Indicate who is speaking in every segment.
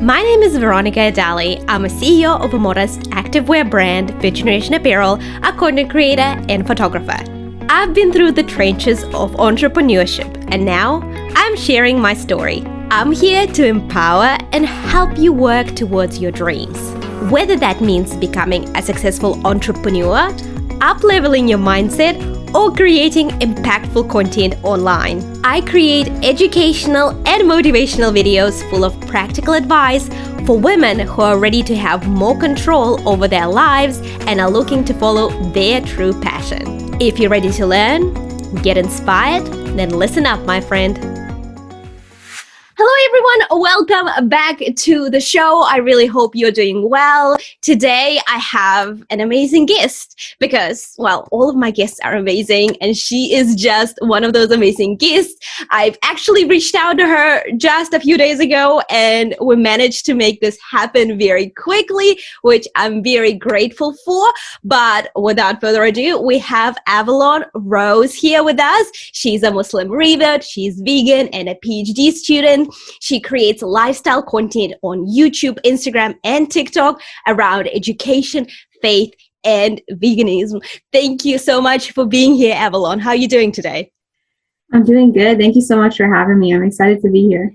Speaker 1: My name is Veronika Edali. I'm a CEO of a modest activewear brand, Fifth Generation Apparel, a content creator and photographer. I've been through the trenches of entrepreneurship and now I'm sharing my story. I'm here to empower and help you work towards your dreams. Whether that means becoming a successful entrepreneur, up-leveling your mindset, or creating impactful content online. I create educational and motivational videos full of practical advice for women who are ready to have more control over their lives and are looking to follow their true passion. If you're ready to learn, get inspired, then listen up, my friend. Hello everyone, welcome back to the show. I really hope you're doing well. Today I have an amazing guest because, well, all of my guests are amazing and she is just one of those amazing guests. I've actually reached out to her just a few days ago and we managed to make this happen very quickly, which I'm very grateful for. But without further ado, we have Avalon Rose here with us. She's a Muslim Revert, she's vegan and a PhD student. She creates lifestyle content on YouTube, Instagram, and TikTok around education, faith, and veganism. Thank you so much for being here, Avalon. How are you doing today?
Speaker 2: I'm doing good. Thank you so much for having me. I'm excited to be here.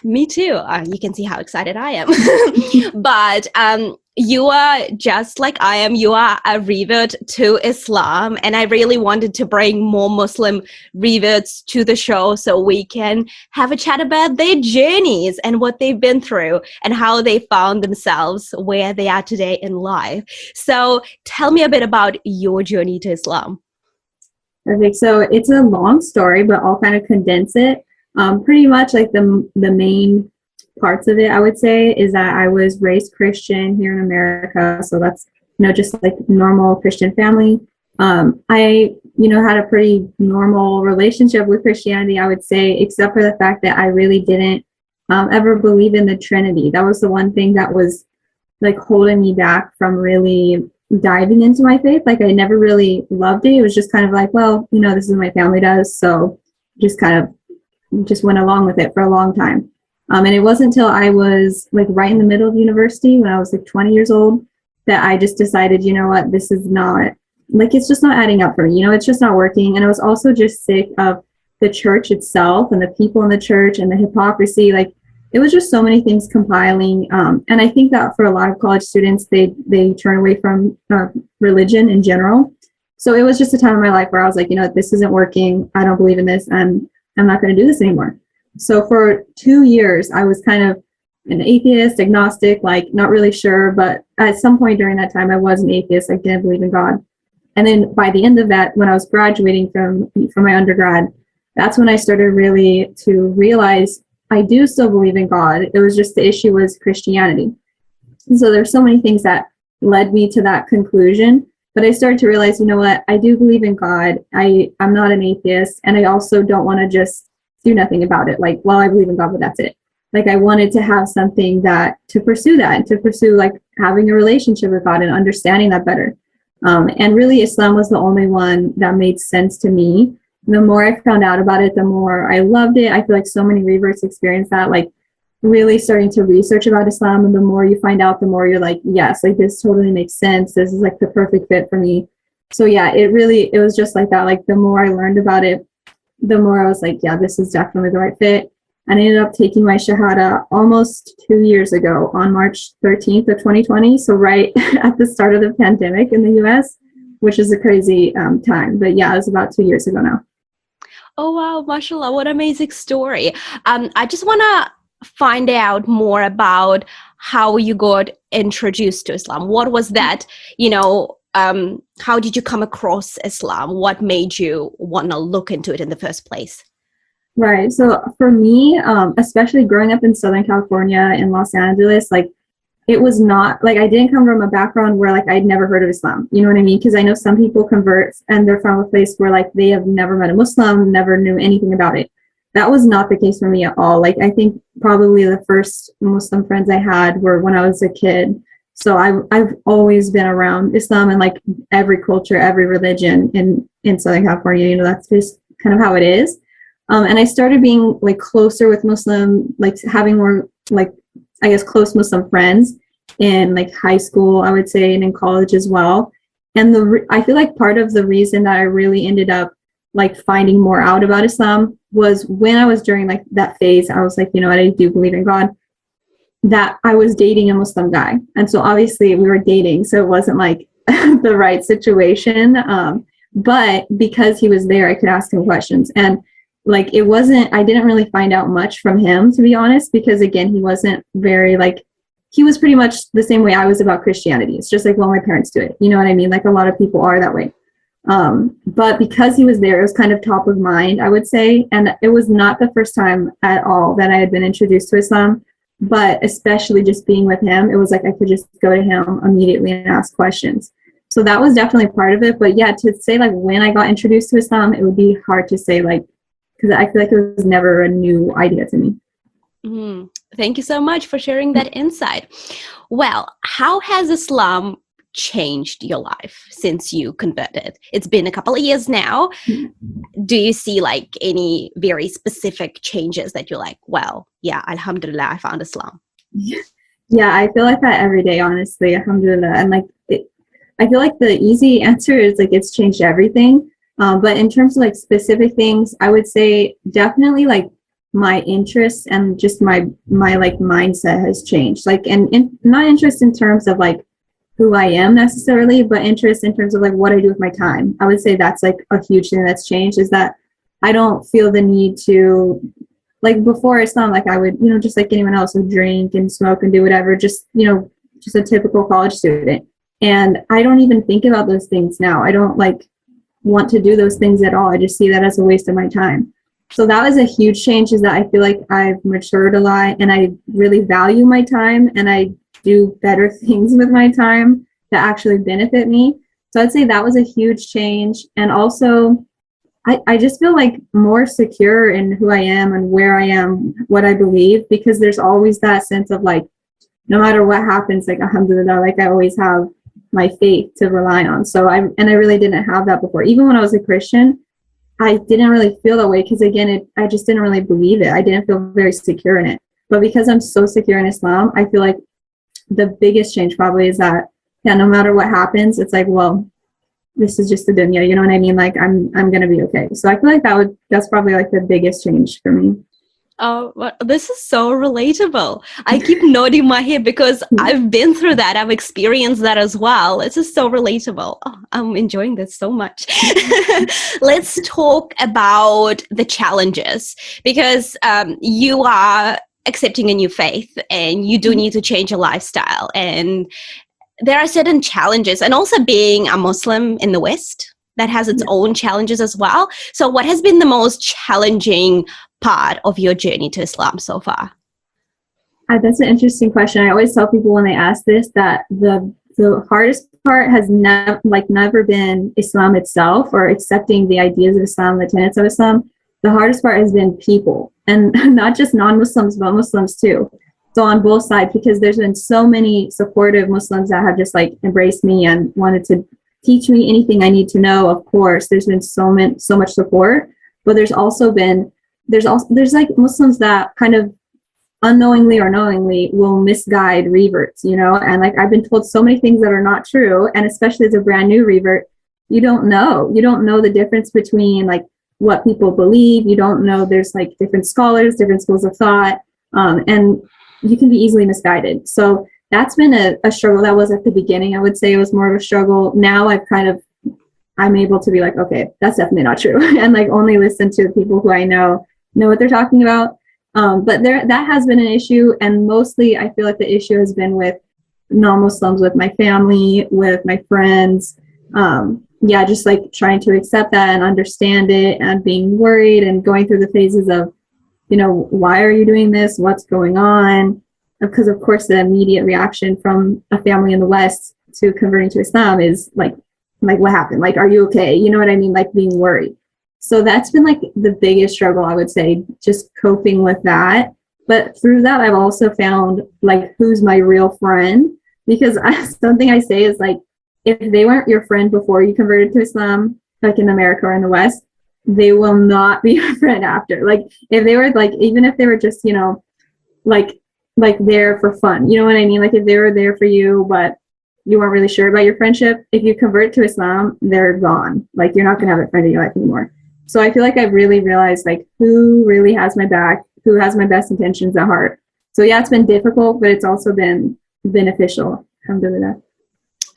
Speaker 1: Me too. You can see how excited I am. But you are just like I am. You are a revert to Islam. And I really wanted to bring more Muslim reverts to the show so we can have a chat about their journeys and what they've been through and how they found themselves where they are today in life. So tell me a bit about your journey to Islam.
Speaker 2: Perfect. So it's a long story, but I'll kind of condense it. Pretty much like the main parts of it, I would say, is that I was raised Christian here in America. So that's, just like normal Christian family. I, had a pretty normal relationship with Christianity, I would say, except for the fact that I really didn't ever believe in the Trinity. That was the one thing that was like holding me back from really diving into my faith. Like I never really loved it. It was just kind of like, well, this is what my family does. So just went along with it for a long time. And it wasn't until I was like right in the middle of university when I was like 20 years old that I just decided, what, this is not, like, it's just not adding up for me, it's just not working. And I was also just sick of the church itself and the people in the church and the hypocrisy. Like it was just so many things compiling. And I think that for a lot of college students, they turn away from religion in general. So it was just a time in my life where I was like, this isn't working. I don't believe in this. And I'm not going to do this anymore. So for 2 years, I was kind of an atheist, agnostic, like not really sure. But at some point during that time, I was an atheist. I didn't believe in God. And then by the end of that, when I was graduating from my undergrad, that's when I started really to realize I do still believe in God. It was just the issue was Christianity. And so there's so many things that led me to that conclusion. But I started to realize, what, I do believe in God. I'm not an atheist. And I also don't want to just do nothing about it. Like, well, I believe in God, but that's it. Like I wanted to have something to pursue like having a relationship with God and understanding that better. And really Islam was the only one that made sense to me. The more I found out about it, the more I loved it. I feel like so many reverts experience that, like really starting to research about Islam. And the more you find out, the more you're like, yes, like this totally makes sense. This is like the perfect fit for me. So yeah, it was just like that. Like the more I learned about it, the more I was like, yeah, this is definitely the right fit. And I ended up taking my Shahada almost 2 years ago on March 13th of 2020. So right at the start of the pandemic in the US, which is a crazy time. But yeah, it was about 2 years ago now.
Speaker 1: Oh, wow. Mashallah. What an amazing story. I just want to find out more about how you got introduced to Islam. What was that, how did you come across Islam? What made you want to look into it in the first place?
Speaker 2: Right. So for me, especially growing up in Southern California in Los Angeles, like it was not like I didn't come from a background where like I'd never heard of Islam. You know what I mean? Because I know some people convert and they're from a place where like they have never met a Muslim, never knew anything about it. That was not the case for me at all. Like I think probably the first Muslim friends I had were when I was a kid. So I've always been around Islam and like every culture, every religion in Southern California, that's just kind of how it is. And I started being like closer with Muslim, like having more like I guess, close Muslim friends in like high school, I would say, and in college as well. And I feel like part of the reason that I really ended up like finding more out about Islam was when I was during like that phase, I was like, you know what, I do believe in God, that I was dating a Muslim guy. And so obviously we were dating, so it wasn't like the right situation. But because he was there, I could ask him questions. And like, I didn't really find out much from him, to be honest, because again, he wasn't very like, he was pretty much the same way I was about Christianity. It's just like, well, my parents do it. You know what I mean? Like a lot of people are that way. But because he was there, it was kind of top of mind, I would say. And it was not the first time at all that I had been introduced to Islam, but especially just being with him, it was like I could just go to him immediately and ask questions. So that was definitely part of it. But yeah, to say like when I got introduced to Islam, it would be hard to say, like, because I feel like it was never a new idea to me.
Speaker 1: Thank you so much for sharing that insight. Well, how has Islam changed your life since you converted? It's been a couple of years now. Do you see like any very specific changes that you're like, well, yeah, alhamdulillah, I found Islam?
Speaker 2: Yeah, I feel like that every day, honestly, alhamdulillah. And like, I feel like the easy answer is like, it's changed everything. But in terms of like specific things, I would say definitely like my interests and just my like mindset has changed. Like, and not interest in terms of like who I am necessarily, but interest in terms of like what I do with my time. I would say that's like a huge thing that's changed, is that I don't feel the need to, like before Islam, like I would, you know, just like anyone else, would drink and smoke and do whatever, just, you know, just a typical college student. And I don't even think about those things now. I don't like want to do those things at all. I just see that as a waste of my time. So that was a huge change, is that I feel like I've matured a lot and I really value my time and I do better things with my time that actually benefit me. So I'd say that was a huge change. And also I just feel like more secure in who I am and where I am, what I believe, because there's always that sense of like, no matter what happens, like alhamdulillah, like I always have my faith to rely on. So I really didn't have that before. Even when I was a Christian, I didn't really feel that way, because again, I just didn't really believe it. I didn't feel very secure in it. But because I'm so secure in Islam, I feel like the biggest change probably is that, yeah, no matter what happens, it's like, well, this is just the dunya, you know what I mean? Like I'm gonna be okay. So I feel like that's probably like the biggest change for me.
Speaker 1: Oh, well, this is so relatable. I keep nodding my head because I've been through that. I've experienced that as well. This is so relatable. Oh, I'm enjoying this so much. Let's talk about the challenges, because you are accepting a new faith and you do need to change your lifestyle. And there are certain challenges, and also being a Muslim in the West, that has its own challenges as well. So what has been the most challenging part of your journey to Islam so far?
Speaker 2: That's an interesting question. I always tell people when they ask this that the hardest part has never been Islam itself or accepting the ideas of Islam, the tenets of Islam. The hardest part has been people, and not just non-Muslims, but Muslims too. So on both sides, because there's been so many supportive Muslims that have just like embraced me and wanted to teach me anything I need to know. Of course, there's been so much support, but there's like Muslims that kind of unknowingly or knowingly will misguide reverts, you know, and like I've been told so many things that are not true. And especially as a brand new revert, you don't know the difference between like what people believe. You don't know there's like different scholars, different schools of thought, and you can be easily misguided. So that's been a struggle. That was at the beginning. I would say it was more of a struggle. Now I'm able to be like, okay, that's definitely not true. And like only listen to people who I know what they're talking about. But that has been an issue. And mostly I feel like the issue has been with non-Muslims, with my family, with my friends. Just like trying to accept that and understand it and being worried and going through the phases of, you know, why are you doing this? What's going on? Because of course the immediate reaction from a family in the West to converting to Islam is like what happened? Like, are you okay? You know what I mean? Like being worried. So that's been like the biggest struggle, I would say, just coping with that. But through that, I've also found like who's my real friend, because something I say is like, if they weren't your friend before you converted to Islam, like in America or in the West, they will not be your friend after. Like if they were like, even if they were just, you know, like like there for fun. You know what I mean? Like if they were there for you, but you weren't really sure about your friendship, if you convert to Islam, they're gone. Like you're not going to have a friend in your life anymore. So I feel like I've really realized like who really has my back, who has my best intentions at heart. So yeah, it's been difficult, but it's also been beneficial. Alhamdulillah.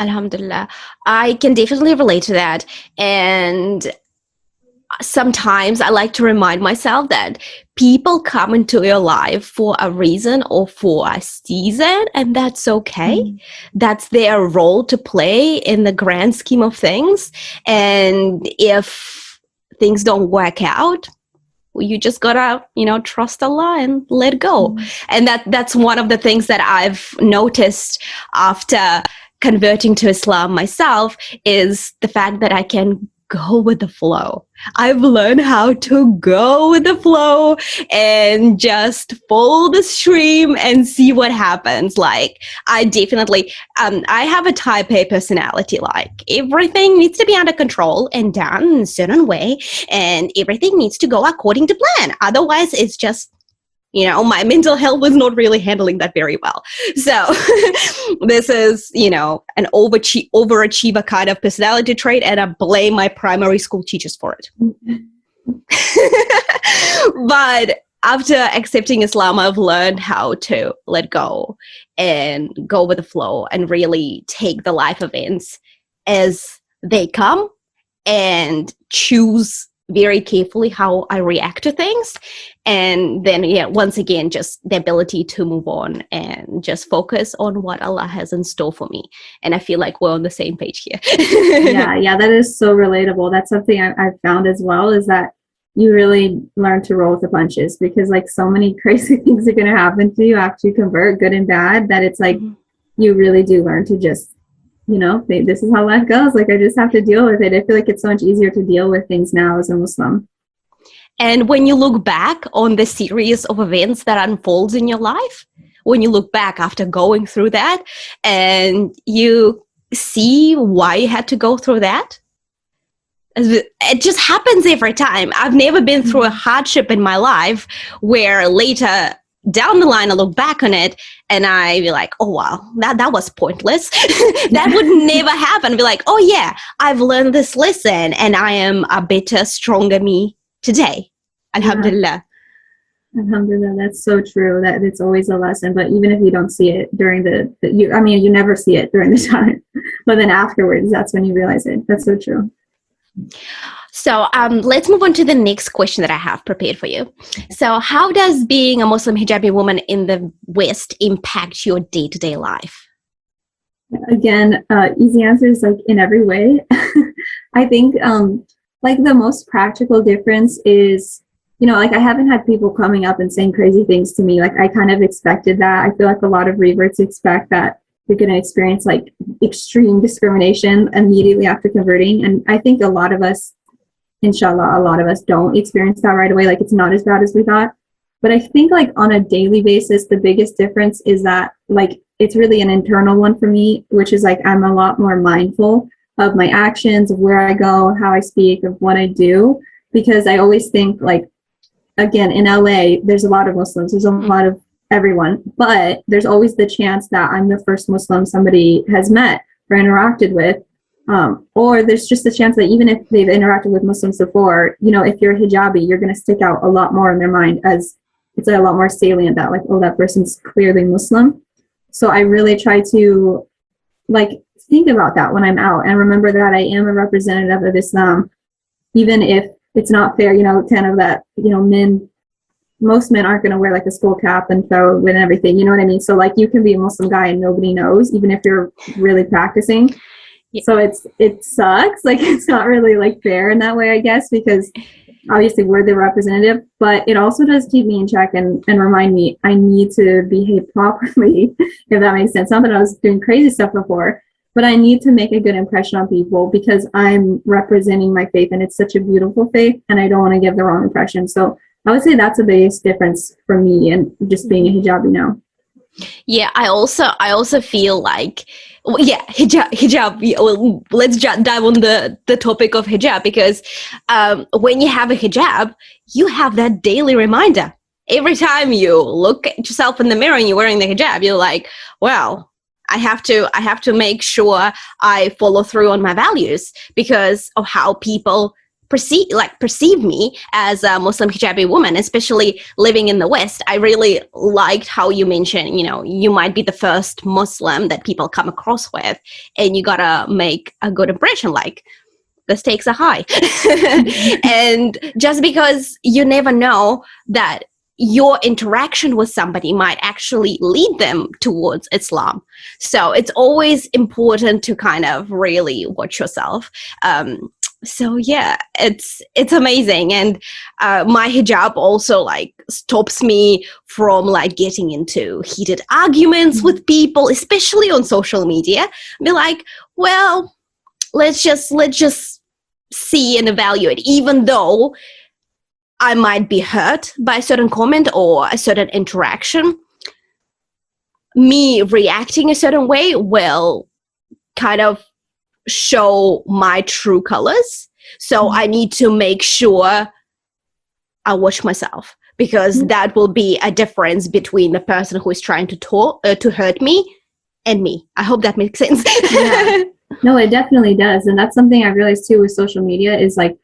Speaker 1: Alhamdulillah. I can definitely relate to that. And sometimes I like to remind myself that people come into your life for a reason or for a season, and that's okay. That's their role to play in the grand scheme of things. And if things don't work out, you just gotta, trust Allah and let go. And that's one of the things that I've noticed after converting to Islam myself, is the fact that I can go with the flow. I've learned how to go with the flow and just follow the stream and see what happens. Like I definitely, I have a type A personality. Like everything needs to be under control and done in a certain way, and everything needs to go according to plan. Otherwise, it's just, my mental health was not really handling that very well. So this is, an overachiever kind of personality trait, and I blame my primary school teachers for it. But after accepting Islam, I've learned how to let go and go with the flow and really take the life events as they come and choose very carefully how I react to things. And then, once again, just the ability to move on and just focus on what Allah has in store for me. And I feel like we're on the same page here.
Speaker 2: Yeah, that is so relatable. That's something I've found as well, is that you really learn to roll with the punches, because like so many crazy things are going to happen to you after you convert, good and bad, that it's like you really do learn to just, this is how life goes. Like I just have to deal with it. I feel like it's so much easier to deal with things now as a Muslim.
Speaker 1: And when you look back on the series of events that unfolds in your life, when you look back after going through that and you see why you had to go through that, it just happens every time. I've never been through a hardship in my life where later down the line I look back on it and I be like, oh wow, that was pointless. That would never happen. Be like, oh yeah, I've learned this lesson and I am a better, stronger me today. Alhamdulillah.
Speaker 2: Alhamdulillah, that's so true. That it's always a lesson, but even if you don't see it during you never see it during the time, but then afterwards, that's when you realize it. That's so true.
Speaker 1: So let's move on to the next question that I have prepared for you. So how does being a Muslim hijabi woman in the West impact your day-to-day life?
Speaker 2: Again, easy answer is like in every way. I think like the most practical difference is, like I haven't had people coming up and saying crazy things to me. Like I kind of expected that. I feel like a lot of reverts expect that you're going to experience like extreme discrimination immediately after converting. And I think a lot of us don't experience that right away. Like it's not as bad as we thought. But I think like on a daily basis, the biggest difference is that like it's really an internal one for me, which is like I'm a lot more mindful of my actions, of where I go, how I speak, of what I do, because I always think like, again, in LA, there's a lot of Muslims, there's a lot of everyone, but there's always the chance that I'm the first Muslim somebody has met or interacted with. Or there's just a chance that even if they've interacted with Muslims before, if you're a hijabi, you're going to stick out a lot more in their mind, as it's a lot more salient that like, oh, that person's clearly Muslim. So I really try to like think about that when I'm out and remember that I am a representative of Islam, even if it's not fair, kind of that, most men aren't going to wear like a skull cap and throw it and everything, you know what I mean? So like you can be a Muslim guy and nobody knows, even if you're really practicing. Yeah. So it sucks. Like it's not really like fair in that way, I guess, because obviously we're the representative, but it also does keep me in check and remind me I need to behave properly, if that makes sense. Not that I was doing crazy stuff before, but I need to make a good impression on people because I'm representing my faith and it's such a beautiful faith and I don't want to give the wrong impression. So I would say that's the biggest difference for me and just being a hijabi now.
Speaker 1: Yeah, I also feel like, hijab. Well, let's dive on the topic of hijab, because when you have a hijab, you have that daily reminder. every time you look at yourself in the mirror and you're wearing the hijab, you're like, well, I have to make sure I follow through on my values because of how people perceive me as a Muslim hijabi woman, especially living in the West. I really liked how you mentioned, you might be the first Muslim that people come across with, and you gotta make a good impression, like the stakes are high. And just because you never know that your interaction with somebody might actually lead them towards Islam. So it's always important to kind of really watch yourself. So yeah, it's amazing. And my hijab also like stops me from like getting into heated arguments with people, especially on social media. Be like, well, let's just see and evaluate, even though I might be hurt by a certain comment or a certain interaction. Me reacting a certain way will kind of show my true colors. So I need to make sure I watch myself, because that will be a difference between the person who is trying to hurt me and me. I hope that makes sense.
Speaker 2: Yeah. No, it definitely does. And that's something I've realized too with social media is I've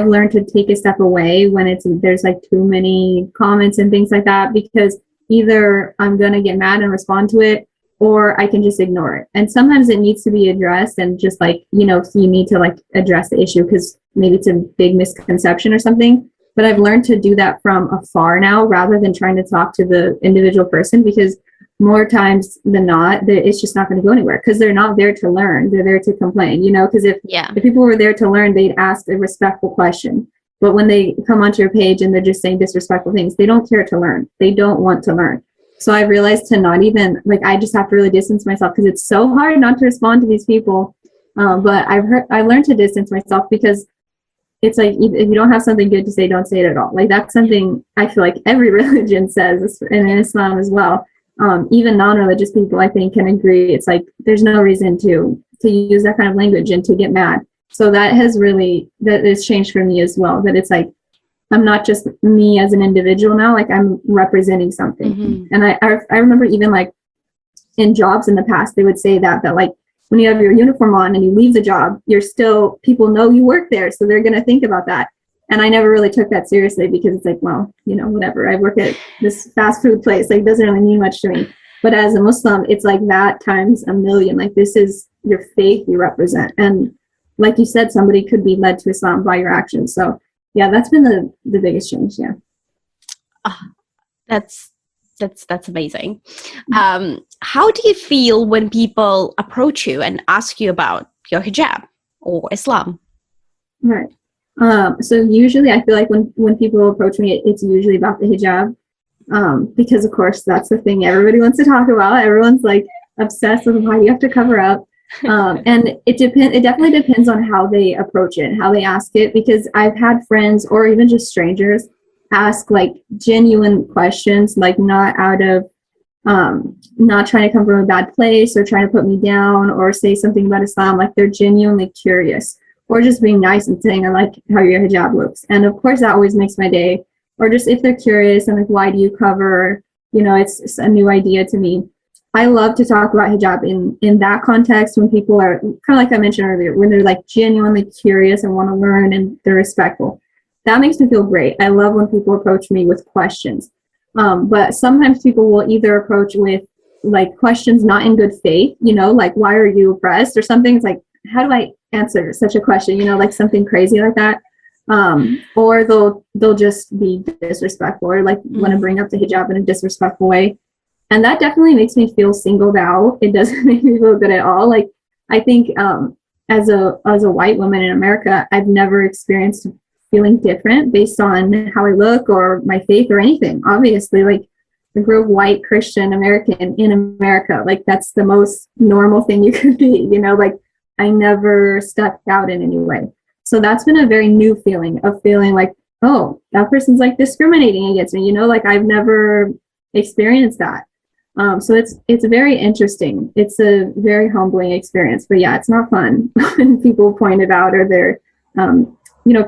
Speaker 2: learned to take a step away when there's like too many comments and things like that, because either I'm going to get mad and respond to it, or I can just ignore it. And sometimes it needs to be addressed, and just like, you need to like address the issue because maybe it's a big misconception or something. But I've learned to do that from afar now rather than trying to talk to the individual person, because more times than not, it's just not going to go anywhere, because they're not there to learn. They're there to complain, because if people were there to learn, they'd ask a respectful question. But when they come onto your page and they're just saying disrespectful things, they don't care to learn. They don't want to learn. So I've realized to not even, I just have to really distance myself, because it's so hard not to respond to these people. But I learned to distance myself, because it's like, if you don't have something good to say, don't say it at all. Like, that's something I feel like every religion says, and in Islam as well. Even non-religious people, I think, can agree. It's like, there's no reason to use that kind of language and to get mad. So that has changed for me as well, that it's like, I'm not just me as an individual now, like I'm representing something. Mm-hmm. And I remember even like in jobs in the past, they would say that like when you have your uniform on and you leave the job, people know you work there. So they're going to think about that. And I never really took that seriously, because it's like, well, whatever, I work at this fast food place, like, doesn't really mean much to me. But as a Muslim, it's like that times a million. Like, this is your faith you represent. And like you said, somebody could be led to Islam by your actions. So yeah, that's been the biggest change. Yeah.
Speaker 1: That's amazing. How do you feel when people approach you and ask you about your hijab or Islam?
Speaker 2: Right. So usually I feel like when people approach me, it's usually about the hijab. Because of course that's the thing everybody wants to talk about. Everyone's like obsessed with why you have to cover up. And it definitely depends on how they approach it, how they ask it, because I've had friends or even just strangers ask like genuine questions, like not out of not trying to come from a bad place or trying to put me down or say something about Islam. Like, they're genuinely curious, or just being nice and saying, I like how your hijab looks. And of course that always makes my day. Or just if they're curious and like, why do you cover, it's a new idea to me. I love to talk about hijab in that context, when people are kind of like I mentioned earlier, when they're like genuinely curious and want to learn and they're respectful. That makes me feel great. I love when people approach me with questions. But sometimes people will either approach with like questions not in good faith, like, why are you oppressed or something. It's like, how do I answer such a question? Like something crazy like that. Or they'll just be disrespectful, or like want to bring up the hijab in a disrespectful way. And that definitely makes me feel singled out. It doesn't make me feel good at all. Like, I think as a white woman in America, I've never experienced feeling different based on how I look or my faith or anything. Obviously, like, I grew up white Christian American in America. Like, that's the most normal thing you could be, like, I never stepped out in any way. So that's been a very new feeling of feeling like, oh, that person's like discriminating against me, like, I've never experienced that. So it's very interesting. It's a very humbling experience, but yeah, it's not fun when people point it out or they're,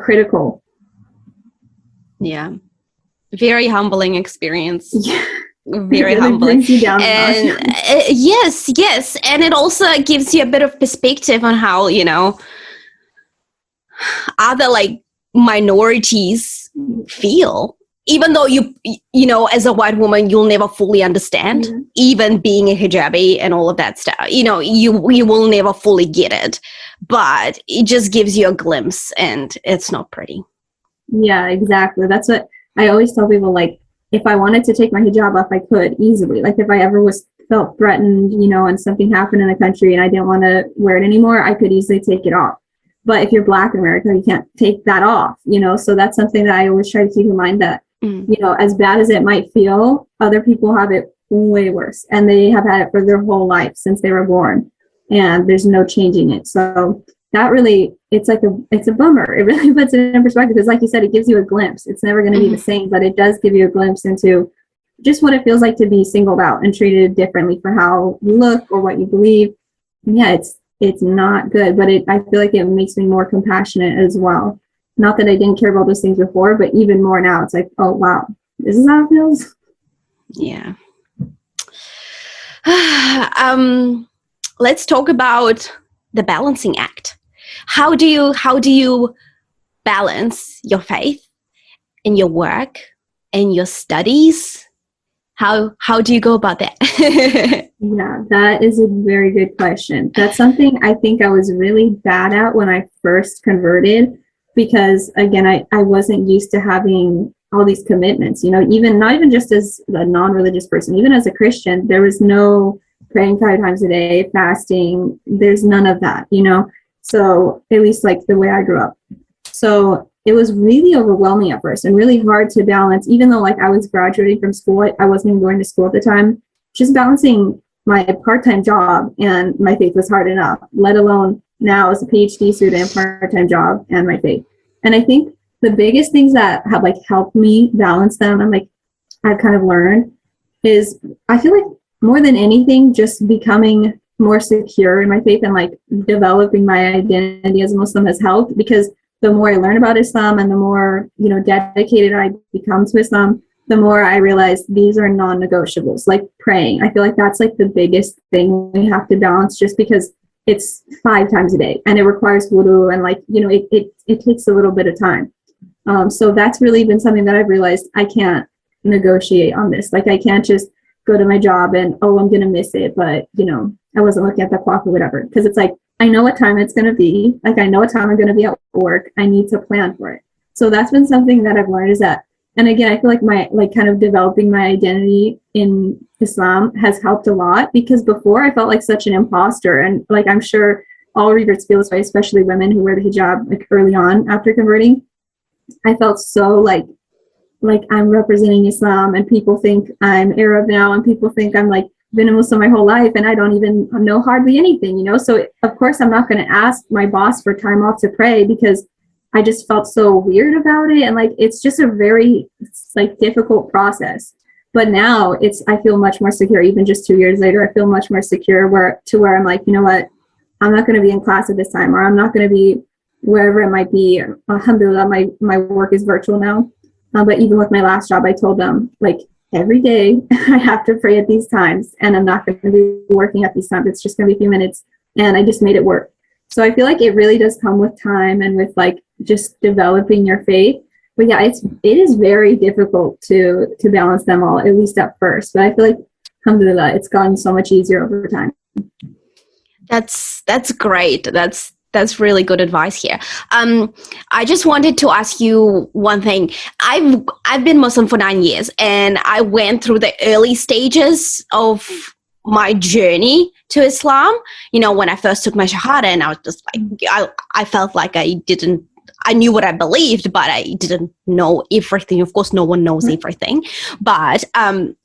Speaker 2: critical.
Speaker 1: Yeah. Very humbling experience.
Speaker 2: Yeah.
Speaker 1: Very
Speaker 2: It really
Speaker 1: humbling.
Speaker 2: brings you down a
Speaker 1: And
Speaker 2: notch.
Speaker 1: yes. And it also gives you a bit of perspective on how, other like minorities feel. Even though as a white woman, you'll never fully understand, even being a hijabi and all of that stuff. You will never fully get it, but it just gives you a glimpse, and it's not pretty.
Speaker 2: Yeah, exactly. That's what I always tell people. Like, if I wanted to take my hijab off, I could easily. Like, if I ever felt threatened, and something happened in the country and I didn't want to wear it anymore, I could easily take it off. But if you're Black in America, you can't take that off, So that's something that I always try to keep in mind, that, as bad as it might feel, other people have it way worse, and they have had it for their whole life since they were born, and there's no changing it. So that really, it's a bummer. It really puts it in perspective, because like you said, it gives you a glimpse. It's never going to be the same, but it does give you a glimpse into just what it feels like to be singled out and treated differently for how you look or what you believe. And yeah, it's not good, but I feel like it makes me more compassionate as well. Not that I didn't care about those things before, but even more now. It's like, oh wow, this is how it feels.
Speaker 1: Yeah. Let's talk about the balancing act. How do you balance your faith and your work and your studies? How do you go about that?
Speaker 2: Yeah, that is a very good question. That's something I think I was really bad at when I first converted, because again, I wasn't used to having all these commitments, even not even just as a non-religious person, even as a Christian, there was no praying 5 times a day, fasting. There's none of that, So at least like the way I grew up. So it was really overwhelming at first and really hard to balance, even though like I was graduating from school. I wasn't even going to school at the time. Just balancing my part-time job and my faith was hard enough, let alone now as a PhD student, part-time job, and my faith. And I think the biggest things that have like helped me balance them, and like I've kind of learned, is I feel like more than anything, just becoming more secure in my faith and like developing my identity as a Muslim has helped, because the more I learn about Islam and the more, dedicated I become to Islam, the more I realize these are non-negotiables. Like praying, I feel like that's like the biggest thing we have to balance, just because it's 5 times a day and it requires wudu, and like, it takes a little bit of time. So that's really been something that I've realized I can't negotiate on this. Like I can't just go to my job and, oh, I'm going to miss it, but, I wasn't looking at the clock or whatever. Because it's like, I know what time it's going to be. Like, I know what time I'm going to be at work. I need to plan for it. So that's been something that I've learned, is that, and again, I feel like my, like kind of developing my identity in Islam has helped a lot, because before I felt like such an imposter. And like, I'm sure all Reverts feel this way, especially women who wear the hijab like early on after converting. I felt so like I'm representing Islam, and people think I'm Arab now, and people think I'm like been a Muslim my whole life, and I don't even know hardly anything, So of course I'm not going to ask my boss for time off to pray, because I just felt so weird about it. And like, it's just a very like difficult process. But now I feel much more secure. Even just 2 years later, I feel much more secure where I'm like, you know what, I'm not going to be in class at this time, or I'm not going to be wherever it might be. Alhamdulillah, my work is virtual now. But even with my last job, I told them, like, every day I have to pray at these times, and I'm not going to be working at these times. It's just going to be a few minutes. And I just made it work. So I feel like it really does come with time and with like just developing your faith. But yeah, it is very difficult to balance them all, at least at first. But I feel like, alhamdulillah, it's gotten so much easier over time.
Speaker 1: That's great. That's really good advice here. I just wanted to ask you one thing. I've been Muslim for 9 years, and I went through the early stages of my journey to Islam. When I first took my Shahada, and I was just like, I felt like I knew what I believed, but I didn't know everything. Of course, no one knows everything. But I'm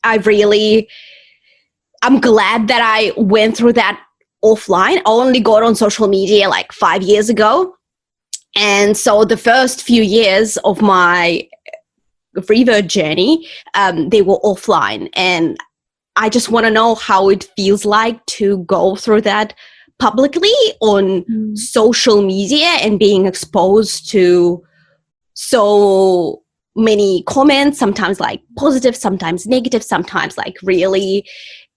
Speaker 1: glad that I went through that offline. I only got on social media like 5 years ago. And so the first few years of my Revert journey, they were offline. And I just want to know how it feels like to go through that publicly on social media and being exposed to so many comments, sometimes like positive, sometimes negative, sometimes like really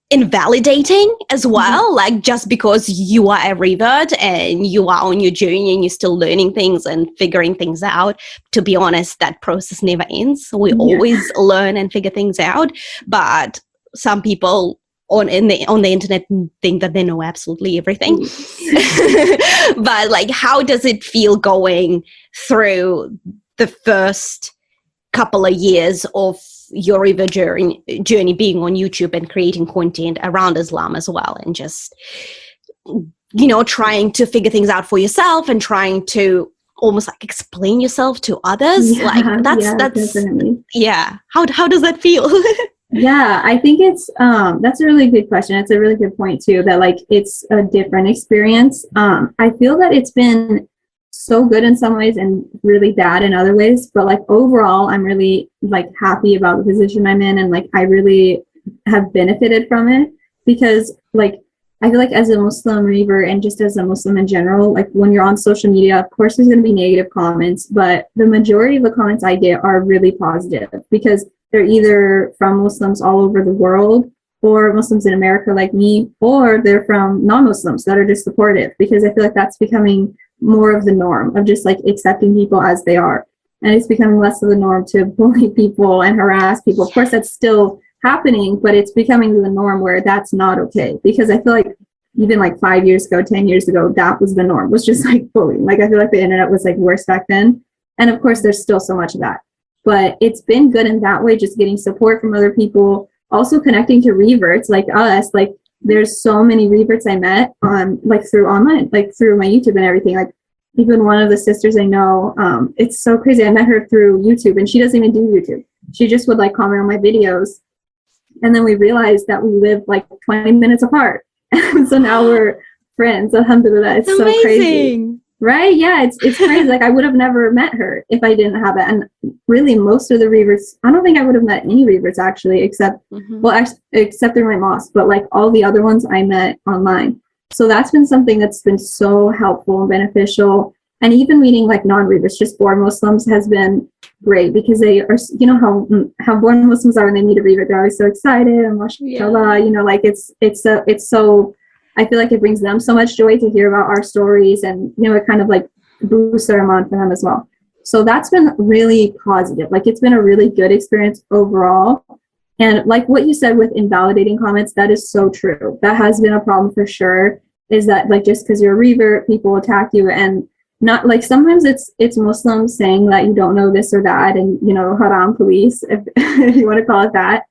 Speaker 1: invalidating as well, like just because you are a revert and you are on your journey and you're still learning things and figuring things out. To be honest, that process never ends. We always learn and figure things out, but some people on the internet think that they know absolutely everything. But like, how does it feel going through the first couple of years of your Revert journey being on YouTube and creating content around Islam as well, and just, you know, trying to figure things out for yourself and trying to almost like explain yourself to others? That's
Speaker 2: definitely.
Speaker 1: How does that feel?
Speaker 2: Yeah, I think it's that's a really good question. It's a really good point too, that like it's a different experience. I feel that it's been so good in some ways and really bad in other ways, but like overall I'm really like happy about the position I'm in, and like I really have benefited from it, because like I feel like as a Muslim revert and just as a Muslim in general, like when you're on social media, of course there's going to be negative comments, but the majority of the comments I get are really positive, because they're either from Muslims all over the world, or Muslims in America like me, or they're from non-Muslims that are just supportive, because I feel like that's becoming more of the norm of just like accepting people as they are. And it's becoming less of the norm to bully people and harass people. Of course, that's still happening, but it's becoming the norm where that's not okay. Because I feel like even like 5 years ago, 10 years ago, that was the norm, was just like bullying. Like I feel like the internet was like worse back then. And of course, there's still so much of that. But it's been good in that way, just getting support from other people, also connecting to reverts like us. Like there's so many reverts I met on like through online, like through my YouTube and everything. Like even one of the sisters I know, it's so crazy. I met her through YouTube, and she doesn't even do YouTube. She just would like comment on my videos. And then we realized that we live like 20 minutes apart. And so now we're friends. Alhamdulillah. It's so crazy. Right? Yeah, it's crazy. Like I would have never met her if I didn't have it. And really most of the reverts, I don't think I would have met any reverts actually, except except through my mosque, but like all the other ones I met online. So that's been something that's been so helpful and beneficial. And even meeting like non-reverts, just born Muslims, has been great, because they are, you know how born Muslims are when they meet a revert, they're always so excited and mashallah, you know, like it's so I feel like it brings them so much joy to hear about our stories, and, you know, it kind of like boosts their iman for them as well. So that's been really positive. Like it's been a really good experience overall. And like what you said with invalidating comments, that is so true. That has been a problem for sure, is that like just because you're a revert, people attack you, and not like sometimes it's Muslims saying that you don't know this or that, and, you know, haram police, if you want to call it that.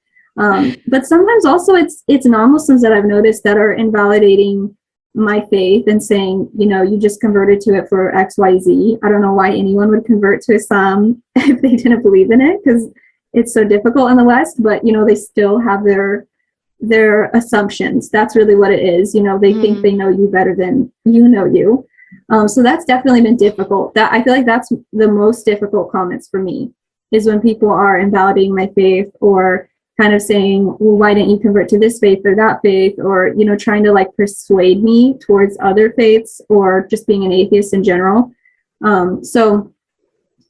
Speaker 2: But sometimes also it's non-Muslims that I've noticed that are invalidating my faith and saying, you know, you just converted to it for XYZ. I don't know why anyone would convert to Islam if they didn't believe in it, because it's so difficult in the West, but, you know, they still have their assumptions. That's really what it is. You know, they think they know you better than you know you. So that's definitely been difficult. That I feel like that's the most difficult comments for me, is when people are invalidating my faith, or kind of saying, well, why didn't you convert to this faith or that faith, or, you know, trying to like persuade me towards other faiths, or just being an atheist in general. So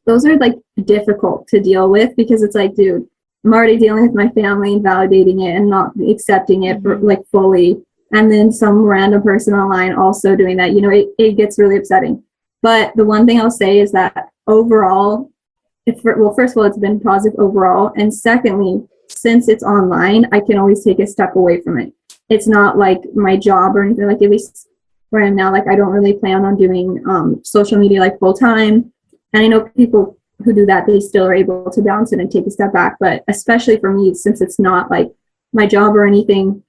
Speaker 2: those are like difficult to deal with, because it's like, dude, I'm already dealing with my family invalidating it and not accepting it for, like fully. And then some random person online also doing that, you know, it gets really upsetting. But the one thing I'll say is that overall, first of all, it's been positive overall. And secondly, since it's online, I can always take a step away from it. It's not like my job or anything, like at least where I'm now, like I don't really plan on doing social media like full time. And I know people who do that, they still are able to balance it and take a step back. But especially for me, since it's not like my job or anything,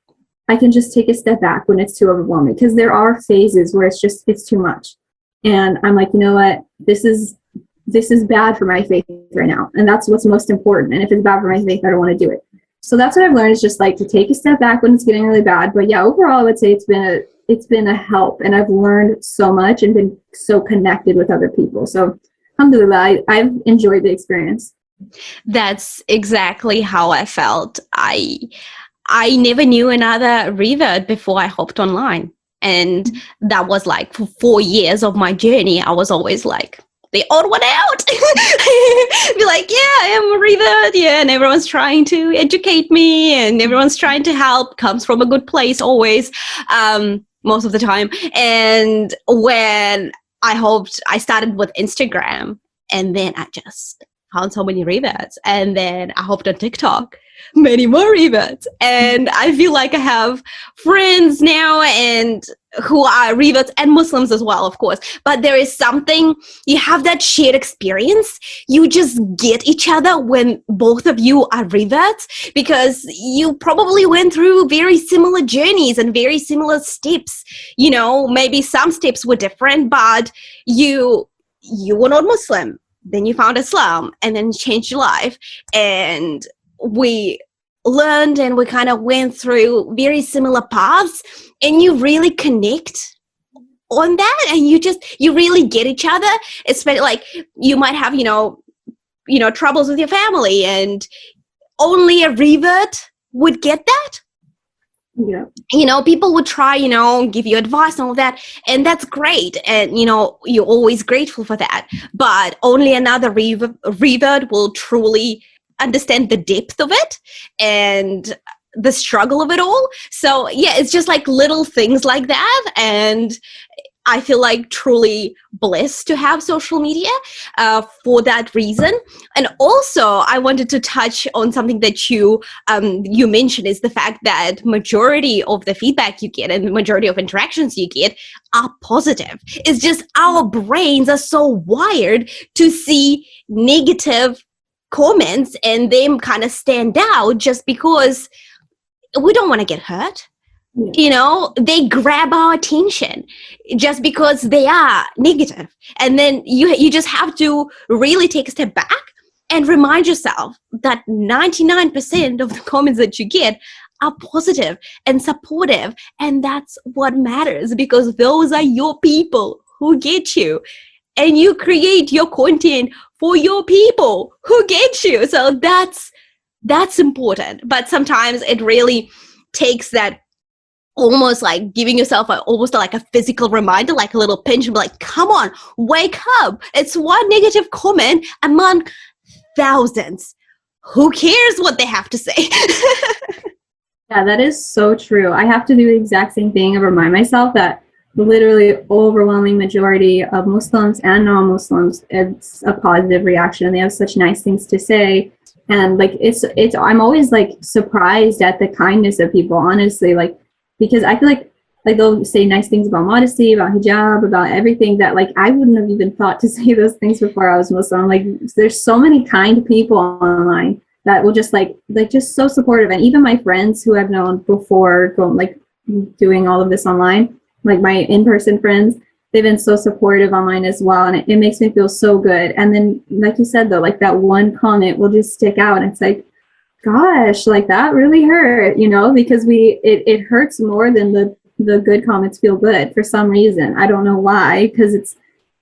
Speaker 2: I can just take a step back when it's too overwhelming, because there are phases where it's too much. And I'm like, you know what, this is bad for my faith right now. And that's what's most important. And if it's bad for my faith, I don't want to do it. So that's what I've learned, is just like to take a step back when it's getting really bad. But yeah, overall, I would say it's been a help, and I've learned so much and been so connected with other people. So alhamdulillah, I've enjoyed the experience.
Speaker 1: That's exactly how I felt. I never knew another revert before I hopped online. And that was like for 4 years of my journey. I was always like,
Speaker 3: the odd one out. Be like, yeah, I am a revert, yeah, and everyone's trying to educate me, and everyone's trying to help. Comes from a good place always, most of the time. And when I started with Instagram, and then I just found so many reverts, and then I hopped on TikTok, many more reverts, and I feel like I have friends now and who are reverts and Muslims as well, of course. But there is something, you have that shared experience. You just get each other when both of you are reverts, because you probably went through very similar journeys and very similar steps. You know, maybe some steps were different, but you were not Muslim. Then you found Islam and then changed your life. And we learned and we kind of went through very similar paths, and you really connect on that, and you really get each other. Especially like you might have, troubles with your family, and only a revert would get that.
Speaker 2: Yeah.
Speaker 3: People would try, give you advice and all that, and that's great. And, you're always grateful for that. But only another revert will truly understand the depth of it and the struggle of it all. So, yeah, it's just like little things like that. And I feel like truly blessed to have social media for that reason. And also, I wanted to touch on something that you mentioned, is the fact that majority of the feedback you get and the majority of interactions you get are positive. It's just our brains are so wired to see negative comments and them kind of stand out just because we don't want to get hurt.
Speaker 2: Yeah.
Speaker 3: They grab our attention just because they are negative. And then you just have to really take a step back and remind yourself that 99% of the comments that you get are positive and supportive. And that's what matters, because those are your people who get you. And you create your content for your people who get you. So that's important. But sometimes it really takes that, almost like giving yourself almost like a physical reminder, like a little pinch, and be like, come on, wake up. It's one negative comment among thousands. Who cares what they have to say?
Speaker 2: Yeah, that is so true. I have to do the exact same thing and remind myself that literally overwhelming majority of Muslims and non-Muslims, it's a positive reaction. They have such nice things to say. And like, it's I'm always like surprised at the kindness of people, honestly, like, because I feel like they'll say nice things about modesty, about hijab, about everything that like I wouldn't have even thought to say those things before I was Muslim. Like, there's so many kind people online that will just like just so supportive. And even my friends who I've known before doing all of this online, like my in-person friends, they've been so supportive online as well. And it makes me feel so good. And then, like you said, though, like that one comment will just stick out. And it's like, gosh, like that really hurt, because it hurts more than the good comments feel good for some reason. I don't know why, because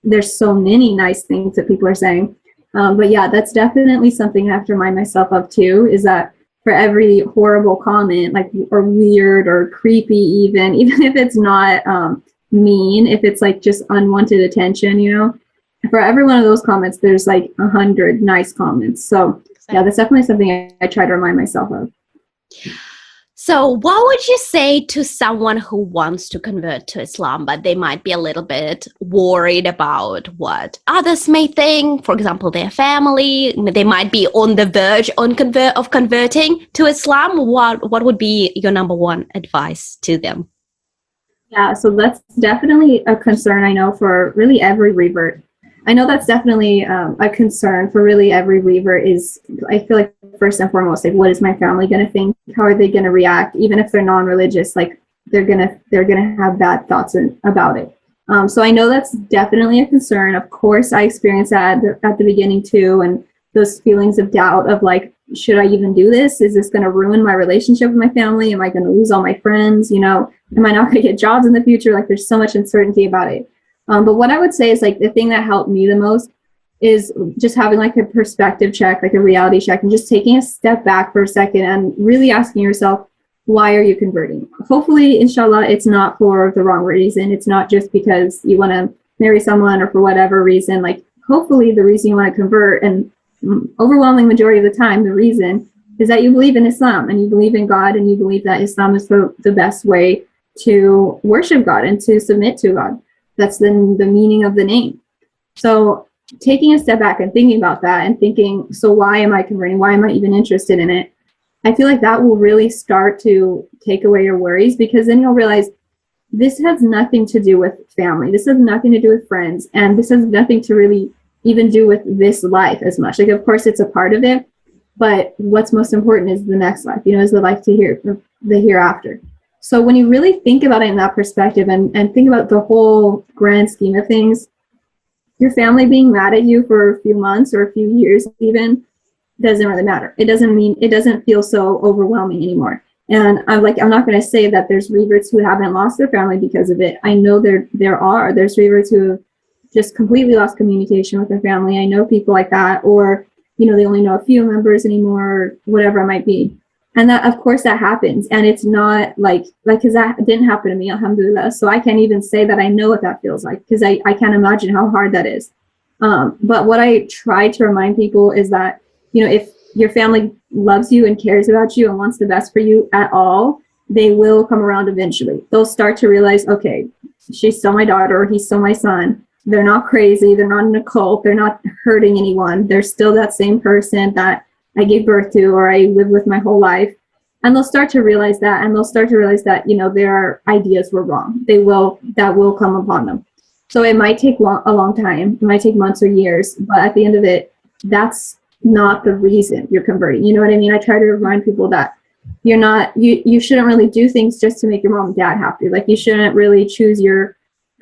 Speaker 2: there's so many nice things that people are saying. But yeah, that's definitely something I have to remind myself of too, is that for every horrible comment, like, or weird or creepy, even if it's not mean, if it's like just unwanted attention, for every one of those comments, there's like 100 nice comments. So yeah, that's definitely something I try to remind myself of.
Speaker 3: So what would you say to someone who wants to convert to Islam, but they might be a little bit worried about what others may think? For example, their family, they might be on the verge of converting to Islam. What would be your number one advice to them?
Speaker 2: Yeah, so that's definitely a concern, I know, for really every revert. I know that's definitely a concern for really every revert. I feel like first and foremost, like, what is my family going to think? How are they going to react? Even if they're non-religious, like they're gonna have bad thoughts about it. So I know that's definitely a concern. Of course, I experienced that at the beginning too, and those feelings of doubt of like, should I even do this? Is this going to ruin my relationship with my family? Am I going to lose all my friends? Am I not going to get jobs in the future? Like, there's so much uncertainty about it. But what I would say is like the thing that helped me the most is just having like a perspective check, like a reality check, and just taking a step back for a second and really asking yourself, why are you converting? Hopefully, inshallah, it's not for the wrong reason. It's not just because you want to marry someone or for whatever reason. Like, hopefully the reason you want to convert, and overwhelming majority of the time, the reason is that you believe in Islam and you believe in God and you believe that Islam is the best way to worship God and to submit to God. That's the meaning of the name. So taking a step back and thinking about that and thinking, so why am I converting? Why am I even interested in it? I feel like that will really start to take away your worries, because then you'll realize this has nothing to do with family. This has nothing to do with friends. And this has nothing to really even do with this life as much. Like, of course, it's a part of it, but what's most important is the next life, is the life the hereafter. So when you really think about it in that perspective and think about the whole grand scheme of things, your family being mad at you for a few months or a few years even doesn't really matter. It doesn't feel so overwhelming anymore. And I'm not going to say that there's reverts who haven't lost their family because of it. I know there's reverts who have just completely lost communication with their family. I know people like that, or, they only know a few members anymore, or whatever it might be. And that, of course, that happens. And it's not because that didn't happen to me, alhamdulillah. So I can't even say that I know what that feels like, because I can't imagine how hard that is. But what I try to remind people is that, if your family loves you and cares about you and wants the best for you at all, they will come around eventually. They'll start to realize, okay, she's still my daughter, or he's still my son. They're not crazy. They're not in a cult. They're not hurting anyone. They're still that same person that I gave birth to, or I lived with my whole life. And they'll start to realize that, and they'll start to realize that, their ideas were wrong. That will come upon them. So it might take a long time. It might take months or years, but at the end of it, that's not the reason you're converting. You know what I mean? I try to remind people that you shouldn't really do things just to make your mom and dad happy. Like, you shouldn't really choose your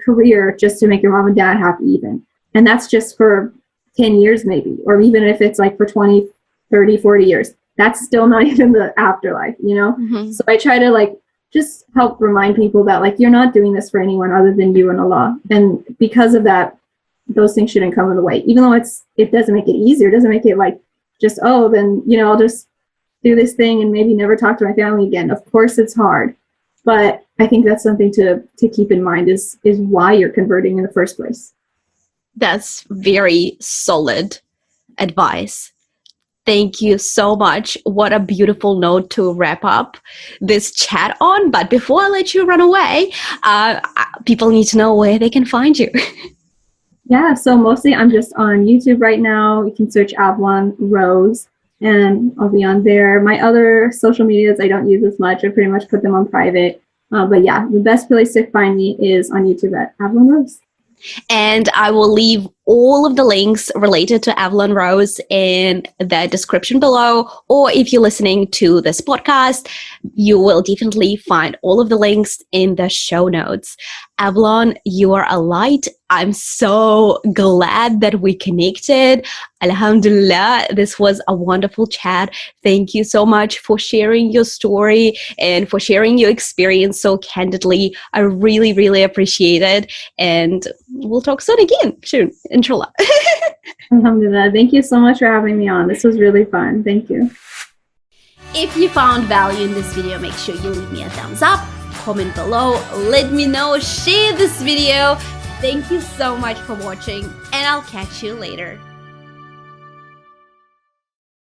Speaker 2: career just to make your mom and dad happy even. And that's just for 10 years maybe, or even if it's like for 20, 30, 40 years, that's still not even the afterlife, Mm-hmm. So I try to just help remind people that you're not doing this for anyone other than you and Allah. And because of that, those things shouldn't come in the way, even though it doesn't make it easier. It doesn't make it I'll just do this thing and maybe never talk to my family again. Of course it's hard, but I think that's something to keep in mind is why you're converting in the first place.
Speaker 3: That's very solid advice. Thank you so much. What a beautiful note to wrap up this chat on. But before I let you run away, people need to know where they can find you.
Speaker 2: Yeah, so mostly I'm just on YouTube right now. You can search Avalon Rose and I'll be on there. My other social medias I don't use as much. I pretty much put them on private. But yeah, the best place to find me is on YouTube at Avalon Rose.
Speaker 3: And I will leave all of the links related to Avalon Rose in the description below. Or if you're listening to this podcast, you will definitely find all of the links in the show notes. Avalon, you are a light. I'm so glad that we connected. Alhamdulillah, this was a wonderful chat. Thank you so much for sharing your story and for sharing your experience so candidly. I really, really appreciate it. And we'll talk soon, inshallah.
Speaker 2: Alhamdulillah. Thank you so much for having me on. This was really fun. Thank you.
Speaker 1: If you found value in this video, make sure you leave me a thumbs up, comment below, let me know, share this video. Thank you so much for watching, and I'll catch you later.